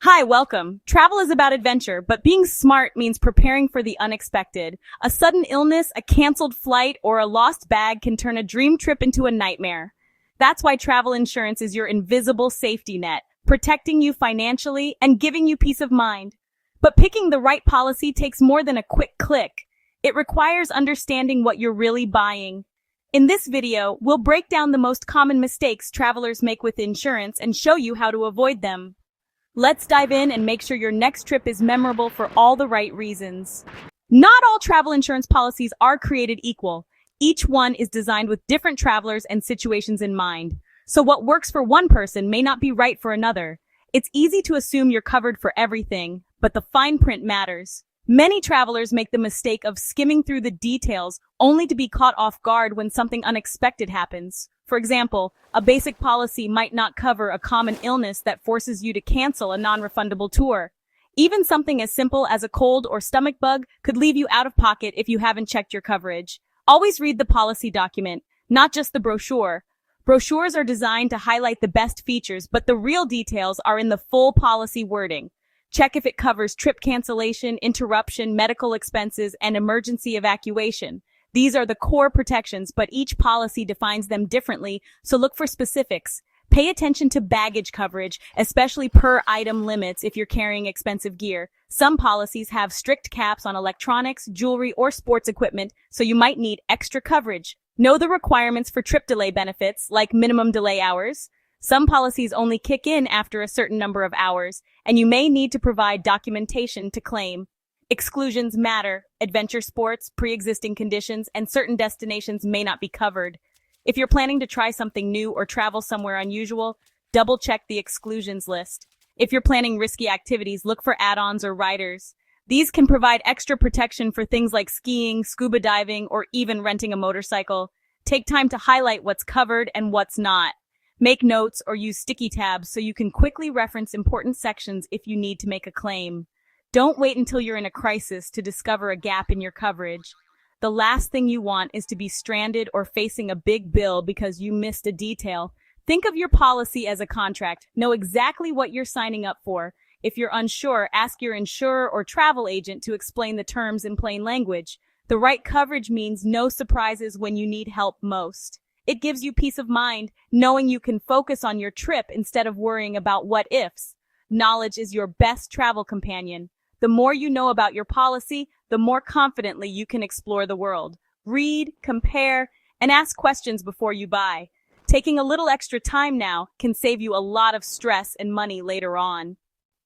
Hi, welcome. Travel is about adventure, but being smart means preparing for the unexpected. A sudden illness, a canceled flight, or a lost bag can turn a dream trip into a nightmare. That's why travel insurance is your invisible safety net, protecting you financially and giving you peace of mind. But picking the right policy takes more than a quick click. It requires understanding what you're really buying. In this video, we'll break down the most common mistakes travelers make with insurance and show you how to avoid them. Let's dive in and make sure your next trip is memorable for all the right reasons. Not all travel insurance policies are created equal. Each one is designed with different travelers and situations in mind. So what works for one person may not be right for another. It's easy to assume you're covered for everything, but the fine print matters. Many travelers make the mistake of skimming through the details only to be caught off guard when something unexpected happens. For example, a basic policy might not cover a common illness that forces you to cancel a non-refundable tour. Even something as simple as a cold or stomach bug could leave you out of pocket if you haven't checked your coverage. Always read the policy document, not just the brochure. Brochures are designed to highlight the best features, but the real details are in the full policy wording. Check if it covers trip cancellation, interruption, medical expenses, and emergency evacuation. These are the core protections, but each policy defines them differently, so look for specifics. Pay attention to baggage coverage, especially per item limits if you're carrying expensive gear. Some policies have strict caps on electronics, jewelry, or sports equipment, so you might need extra coverage. Know the requirements for trip delay benefits, like minimum delay hours. Some policies only kick in after a certain number of hours, and you may need to provide documentation to claim. Exclusions matter. Adventure sports, pre-existing conditions, and certain destinations may not be covered. If you're planning to try something new or travel somewhere unusual, double-check the exclusions list. If you're planning risky activities, look for add-ons or riders. These can provide extra protection for things like skiing, scuba diving, or even renting a motorcycle. Take time to highlight what's covered and what's not. Make notes or use sticky tabs so you can quickly reference important sections if you need to make a claim. Don't wait until you're in a crisis to discover a gap in your coverage. The last thing you want is to be stranded or facing a big bill because you missed a detail. Think of your policy as a contract. Know exactly what you're signing up for. If you're unsure, ask your insurer or travel agent to explain the terms in plain language. The right coverage means no surprises when you need help most. It gives you peace of mind, knowing you can focus on your trip instead of worrying about what-ifs. Knowledge is your best travel companion. The more you know about your policy, the more confidently you can explore the world. Read, compare, and ask questions before you buy. Taking a little extra time now can save you a lot of stress and money later on.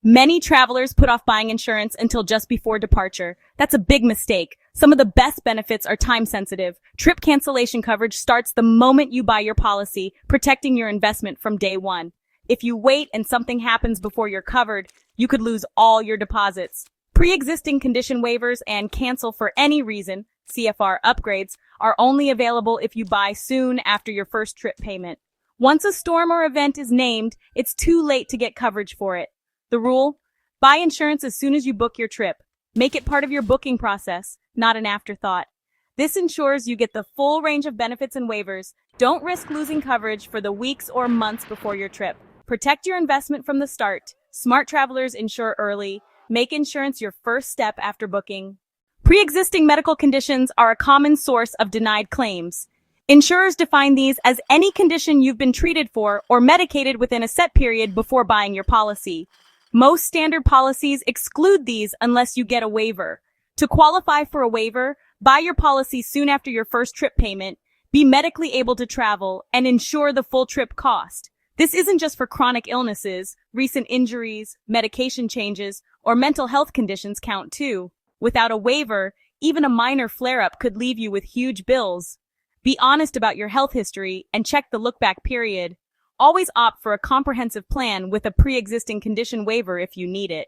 Many travelers put off buying insurance until just before departure. That's a big mistake. Some of the best benefits are time-sensitive. Trip cancellation coverage starts the moment you buy your policy, protecting your investment from day one. If you wait and something happens before you're covered, you could lose all your deposits. Pre-existing condition waivers and cancel for any reason, CFR upgrades, are only available if you buy soon after your first trip payment. Once a storm or event is named, it's too late to get coverage for it. The rule? Buy insurance as soon as you book your trip. Make it part of your booking process, not an afterthought. This ensures you get the full range of benefits and waivers. Don't risk losing coverage for the weeks or months before your trip. Protect your investment from the start. Smart travelers insure early. Make insurance your first step after booking. Pre-existing medical conditions are a common source of denied claims. Insurers define these as any condition you've been treated for or medicated within a set period before buying your policy. Most standard policies exclude these unless you get a waiver. To qualify for a waiver, buy your policy soon after your first trip payment, be medically able to travel, and insure the full trip cost. This isn't just for chronic illnesses. Recent injuries, medication changes, or mental health conditions count too. Without a waiver, even a minor flare-up could leave you with huge bills. Be honest about your health history and check the look-back period. Always opt for a comprehensive plan with a pre-existing condition waiver if you need it.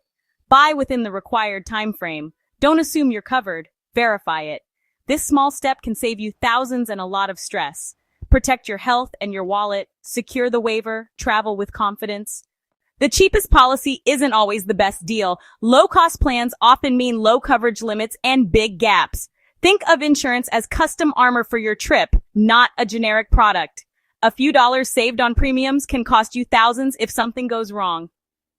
Buy within the required time frame. Don't assume you're covered. Verify it. This small step can save you thousands and a lot of stress. Protect your health and your wallet. Secure the waiver. Travel with confidence. The cheapest policy isn't always the best deal. Low-cost plans often mean low coverage limits and big gaps. Think of insurance as custom armor for your trip, not a generic product. A few dollars saved on premiums can cost you thousands if something goes wrong.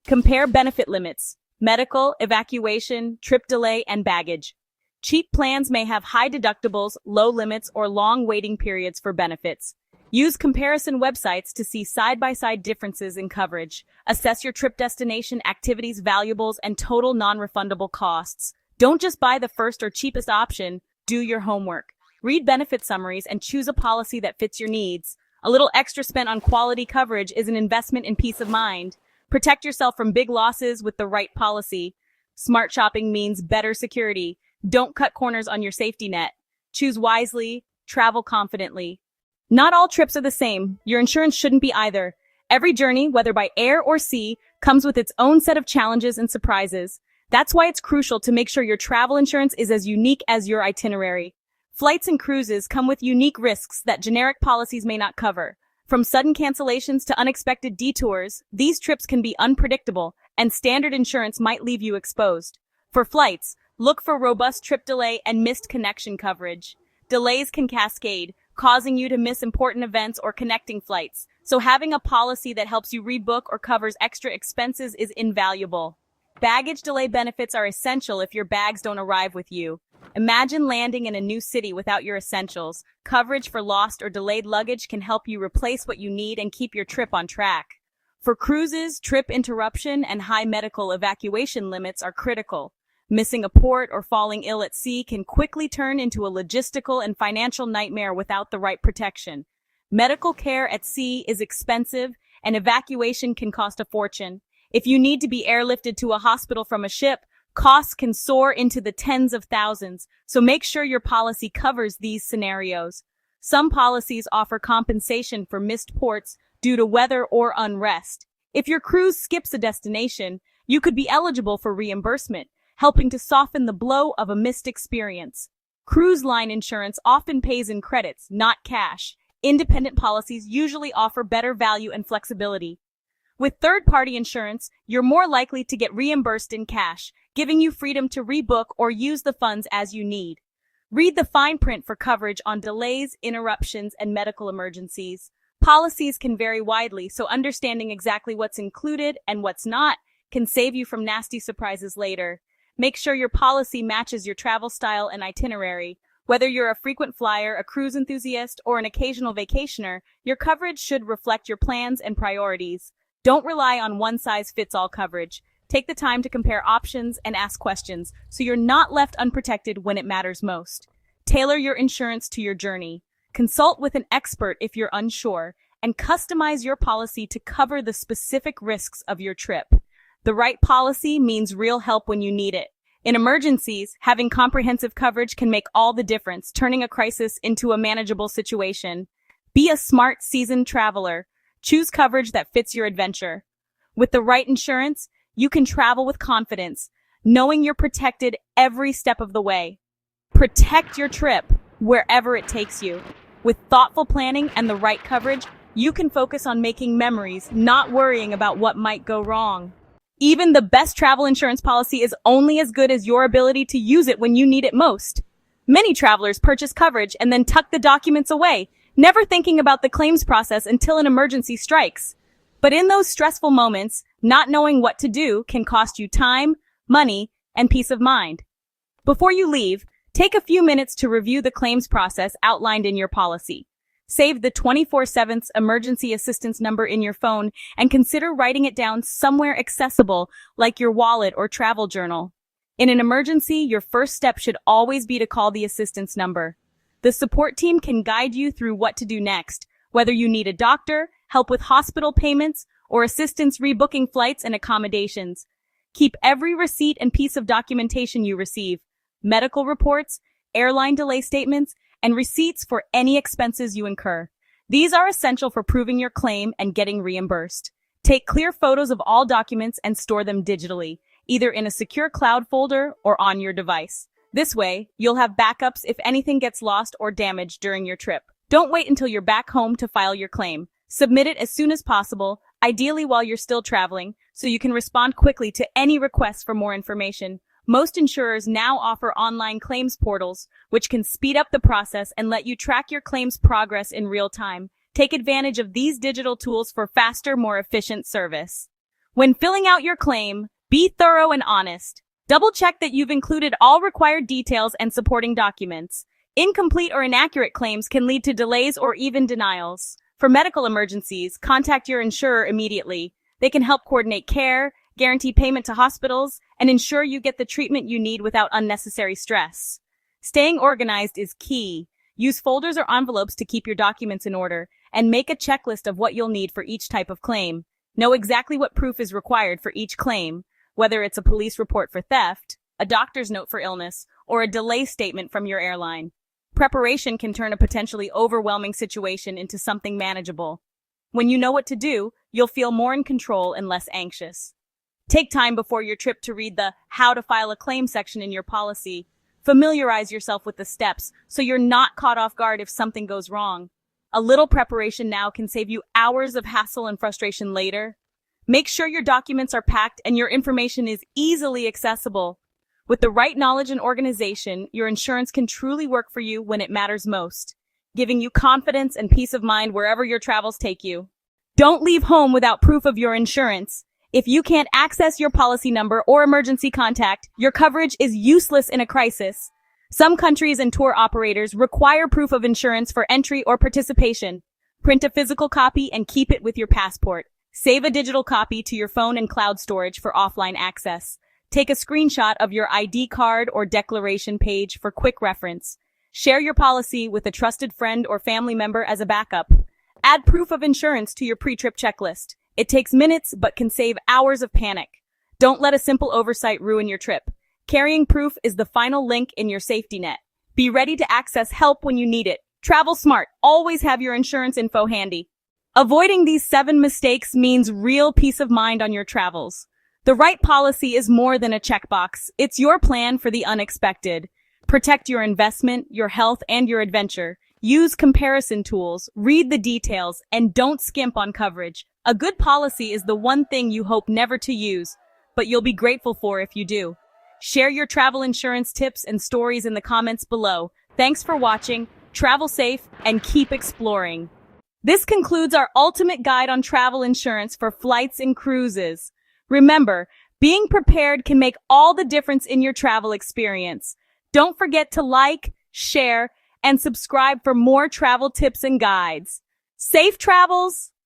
Compare benefit limits: medical, evacuation, trip delay, and baggage. Cheap plans may have high deductibles, low limits, or long waiting periods for benefits. Use comparison websites to see side-by-side differences in coverage. Assess your trip destination, activities, valuables, and total non-refundable costs. Don't just buy the first or cheapest option. Do your homework. Read benefit summaries and choose a policy that fits your needs. A little extra spent on quality coverage is an investment in peace of mind. Protect yourself from big losses with the right policy. Smart shopping means better security. Don't cut corners on your safety net. Choose wisely. Travel confidently. Not all trips are the same. Your insurance shouldn't be either. Every journey, whether by air or sea, comes with its own set of challenges and surprises. That's why it's crucial to make sure your travel insurance is as unique as your itinerary. Flights and cruises come with unique risks that generic policies may not cover. From sudden cancellations to unexpected detours, these trips can be unpredictable, and standard insurance might leave you exposed. For flights, look for robust trip delay and missed connection coverage. Delays can cascade, causing you to miss important events or connecting flights, so having a policy that helps you rebook or covers extra expenses is invaluable. Baggage delay benefits are essential if your bags don't arrive with you. Imagine landing in a new city without your essentials. Coverage for lost or delayed luggage can help you replace what you need and keep your trip on track. For cruises, trip interruption and high medical evacuation limits are critical. Missing a port or falling ill at sea can quickly turn into a logistical and financial nightmare without the right protection. Medical care at sea is expensive, and evacuation can cost a fortune. If you need to be airlifted to a hospital from a ship, costs can soar into the tens of thousands, so make sure your policy covers these scenarios. Some policies offer compensation for missed ports due to weather or unrest. If your cruise skips a destination, you could be eligible for reimbursement, helping to soften the blow of a missed experience. Cruise line insurance often pays in credits, not cash. Independent policies usually offer better value and flexibility. With third-party insurance, you're more likely to get reimbursed in cash, giving you freedom to rebook or use the funds as you need. Read the fine print for coverage on delays, interruptions, and medical emergencies. Policies can vary widely, so understanding exactly what's included and what's not can save you from nasty surprises later. Make sure your policy matches your travel style and itinerary. Whether you're a frequent flyer, a cruise enthusiast, or an occasional vacationer, your coverage should reflect your plans and priorities. Don't rely on one-size-fits-all coverage. Take the time to compare options and ask questions so you're not left unprotected when it matters most. Tailor your insurance to your journey. Consult with an expert if you're unsure, and customize your policy to cover the specific risks of your trip. The right policy means real help when you need it. In emergencies, having comprehensive coverage can make all the difference, turning a crisis into a manageable situation. Be a smart, seasoned traveler. Choose coverage that fits your adventure. With the right insurance, you can travel with confidence, knowing you're protected every step of the way. Protect your trip wherever it takes you. With thoughtful planning and the right coverage, you can focus on making memories, not worrying about what might go wrong. Even the best travel insurance policy is only as good as your ability to use it when you need it most. Many travelers purchase coverage and then tuck the documents away, never thinking about the claims process until an emergency strikes. But in those stressful moments, not knowing what to do can cost you time, money, and peace of mind. Before you leave, take a few minutes to review the claims process outlined in your policy. Save the 24/7 emergency assistance number in your phone and consider writing it down somewhere accessible, like your wallet or travel journal. In an emergency, your first step should always be to call the assistance number. The support team can guide you through what to do next, whether you need a doctor, help with hospital payments, or assistance rebooking flights and accommodations. Keep every receipt and piece of documentation you receive, medical reports, airline delay statements, and receipts for any expenses you incur. These are essential for proving your claim and getting reimbursed. Take clear photos of all documents and store them digitally, either in a secure cloud folder or on your device. This way, you'll have backups if anything gets lost or damaged during your trip. Don't wait until you're back home to file your claim. Submit it as soon as possible, ideally while you're still traveling, so you can respond quickly to any requests for more information. Most insurers now offer online claims portals, which can speed up the process and let you track your claims progress in real time. Take advantage of these digital tools for faster, more efficient service. When filling out your claim, be thorough and honest. Double check that you've included all required details and supporting documents. Incomplete or inaccurate claims can lead to delays or even denials. For medical emergencies, contact your insurer immediately. They can help coordinate care, guarantee payment to hospitals, and ensure you get the treatment you need without unnecessary stress. Staying organized is key. Use folders or envelopes to keep your documents in order, and make a checklist of what you'll need for each type of claim. Know exactly what proof is required for each claim, whether it's a police report for theft, a doctor's note for illness, or a delay statement from your airline. Preparation can turn a potentially overwhelming situation into something manageable. When you know what to do, you'll feel more in control and less anxious. Take time before your trip to read the How to File a Claim section in your policy. Familiarize yourself with the steps so you're not caught off guard if something goes wrong. A little preparation now can save you hours of hassle and frustration later. Make sure your documents are packed and your information is easily accessible. With the right knowledge and organization, your insurance can truly work for you when it matters most, giving you confidence and peace of mind wherever your travels take you. Don't leave home without proof of your insurance. If you can't access your policy number or emergency contact, your coverage is useless in a crisis. Some countries and tour operators require proof of insurance for entry or participation. Print a physical copy and keep it with your passport. Save a digital copy to your phone and cloud storage for offline access. Take a screenshot of your ID card or declaration page for quick reference. Share your policy with a trusted friend or family member as a backup. Add proof of insurance to your pre-trip checklist. It takes minutes but can save hours of panic. Don't let a simple oversight ruin your trip. Carrying proof is the final link in your safety net. Be ready to access help when you need it. Travel smart. Always have your insurance info handy. Avoiding these 7 mistakes means real peace of mind on your travels. The right policy is more than a checkbox. It's your plan for the unexpected. Protect your investment, your health, and your adventure. Use comparison tools, read the details, and don't skimp on coverage. A good policy is the one thing you hope never to use, but you'll be grateful for if you do. Share your travel insurance tips and stories in the comments below. Thanks for watching, travel safe, and keep exploring. This concludes our ultimate guide on travel insurance for flights and cruises. Remember, being prepared can make all the difference in your travel experience. Don't forget to like, share, and subscribe for more travel tips and guides. Safe travels!